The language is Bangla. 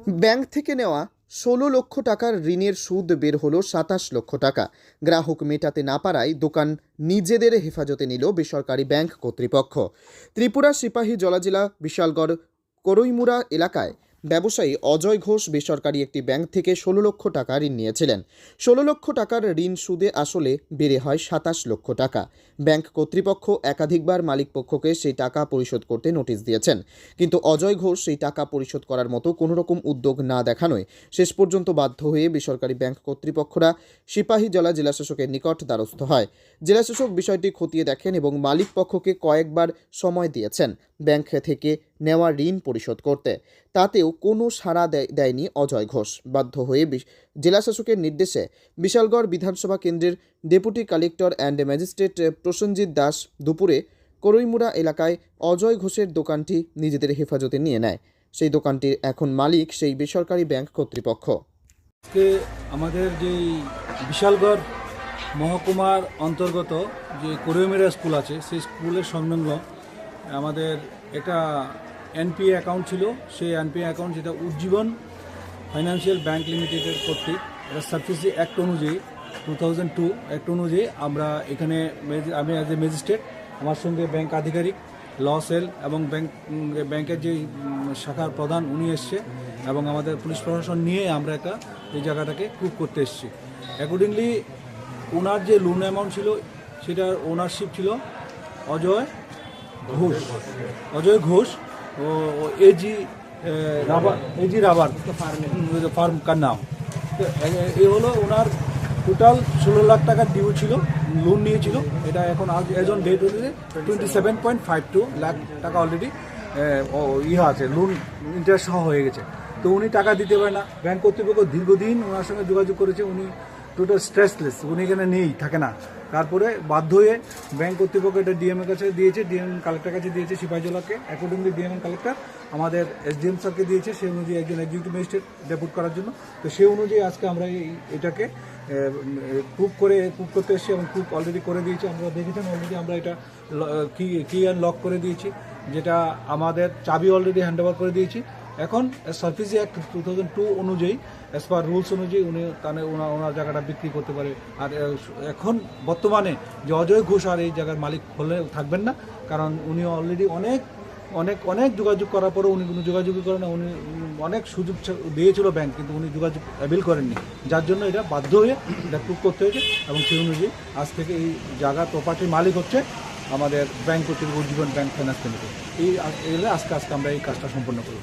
ব্যাংক থেকে নেওয়া ১৬ লক্ষ টাকার ঋণের সুদ বের হলো ২৭ লক্ষ টাকা। গ্রাহক মেটাতে না পারায় দোকান নিজেদের হেফাজতে নিল বেসরকারি ব্যাংক কর্তৃপক্ষ। ত্রিপুরা সিপাহী জেলা বিশালগড় করইমুড়া এলাকায় ব্যবসায়ী অজয় ঘোষ বেসরকারি একটি ব্যাংক থেকে ১৬ লক্ষ টাকা ঋণ নিয়েছিলেন। ১৬ লক্ষ টাকার ঋণ সুদে আসলে বেড়ে হয় ২৭ লক্ষ টাকা। ব্যাংক কর্তৃপক্ষ একাধিকবার মালিকপক্ষকে সেই টাকা পরিশোধ করতে নোটিশ দিয়েছেন, কিন্তু অজয় ঘোষ সেই টাকা পরিশোধ করার মতো কোনো রকম উদ্যোগ না দেখানোয় শেষ পর্যন্ত বাধ্য হয়ে বেসরকারি ব্যাংক কর্তৃপক্ষরা সিপাহী জেলাশাসকের নিকট দ্বারস্থ হয়। জেলাশাসক বিষয়টি খতিয়ে দেখেন এবং মালিকপক্ষকে কয়েকবার সময় দিয়েছেন ব্যাংক থেকে নেওয়া ঋণ পরিশোধ করতে। তাতেও কোনো সাড়া দেয়নি অজয় ঘোষ। বাধ্য হয়ে জেলাশাসকের নির্দেশে বিশালগড় বিধানসভা কেন্দ্রের deputy collector and magistrate Prosenjit Das দুপুরে করইমুড়া এলাকায় অজয় ঘোষের দোকানটি নিজেদের হেফাজতে নিয়ে নেয়। সেই দোকানটির এখন মালিক সেই বেসরকারি ব্যাংক কর্তৃপক্ষ। আজকে আমাদের যে বিশালগড় মহকুমার অন্তর্গত যে করইমুড়া স্কুল আছে, সেই স্কুলের সংলগ্ন আমাদের একটা এনপিএ অ্যাকাউন্ট ছিল। সেই এনপিএ অ্যাকাউন্ট যেটা উজ্জীবন ফাইন্যান্সিয়াল ব্যাংক লিমিটেডের কর্তৃক এটা সাবসিডি অ্যাক্ট অনুযায়ী 2002 অ্যাক্ট অনুযায়ী আমরা এখানে আমি অ্যাজ এ ম্যাজিস্ট্রেট, আমার সঙ্গে ব্যাংক আধিকারিক, ল সেল এবং ব্যাংকের যে শাখার প্রধান উনি এসছে এবং আমাদের পুলিশ প্রশাসন নিয়ে আমরা এই জায়গাটাকে প্রুভ করতে এসেছি। অ্যাকর্ডিংলি ওনার যে লোন অ্যামাউন্ট ছিল সেটার ওনারশিপ ছিল অজয় ঘোষ ও এজি রাবার ফার্ম কার নাম। এই হলো ওনার টোটাল ১৬ লাখ টাকা ডিউ ছিল, লোন নিয়েছিল। এটা এখন এজ অন ডেট অনুযায়ী 27.52 লাখ টাকা অলরেডি আছে, লোন ইন্টারেস্ট সহ হয়ে গেছে। তো উনি টাকা দিতে পারে না। ব্যাংক কর্তৃপক্ষ দীর্ঘদিন ওনার সঙ্গে যোগাযোগ করেছে, উনি টোটাল স্ট্রেসলেস, উনি এখানে নেই, থাকে না। তারপরে বাধ্য হয়ে ব্যাংক কর্তৃপক্ষ এটা ডিএম এর কাছে দিয়েছে, ডিএম কালেক্টর কাছে দিয়েছে সিপাহী জেলাকে। অ্যাকর্ডিংলি ডিএম কালেক্টর আমাদের এসডিএম স্যারকে দিয়েছে, সেই অনুযায়ী একজন এক্সিকিউটিভ ম্যাজিস্ট্রেট ডেপুট করার জন্য। তো সেই অনুযায়ী আজকে আমরা এটাকে প্রুভ করতে এসেছি এবং প্রুভ অলরেডি করে দিয়েছি। আমরা দেখেছেন অলরেডি আমরা এটা কি অ্যান্ড লক করে দিয়েছি, যেটা আমাদের চাবি অলরেডি হ্যান্ড ওভার করে দিয়েছি। এখন সার্ভিস অ্যাক্ট 2002 অনুযায়ী অ্যাজ পার রুলস অনুযায়ী উনি তাহলে ওনার জায়গাটা বিক্রি করতে পারে। আর এখন বর্তমানে যে অজয় ঘোষ আর এই জায়গার মালিক হলে থাকবেন না, কারণ উনি অলরেডি অনেক যোগাযোগ করার পরেও উনি কোনো যোগাযোগই করেন না। উনি অনেক সুযোগ দিয়েছিল ব্যাংক, কিন্তু উনি যোগাযোগ অ্যাভেল করেননি, যার জন্য এটা বাধ্য হয়ে এটা প্রুভ করতে হয়েছে। এবং সেই অনুযায়ী আজ থেকে এই জায়গার প্রপার্টির মালিক হচ্ছে আমাদের ব্যাংক কর্তৃপক্ষ উজ্জীবন ব্যাংক ফাইন্যান্স লিমিটেড। আজকে আমরা এই কাজটা সম্পন্ন করব।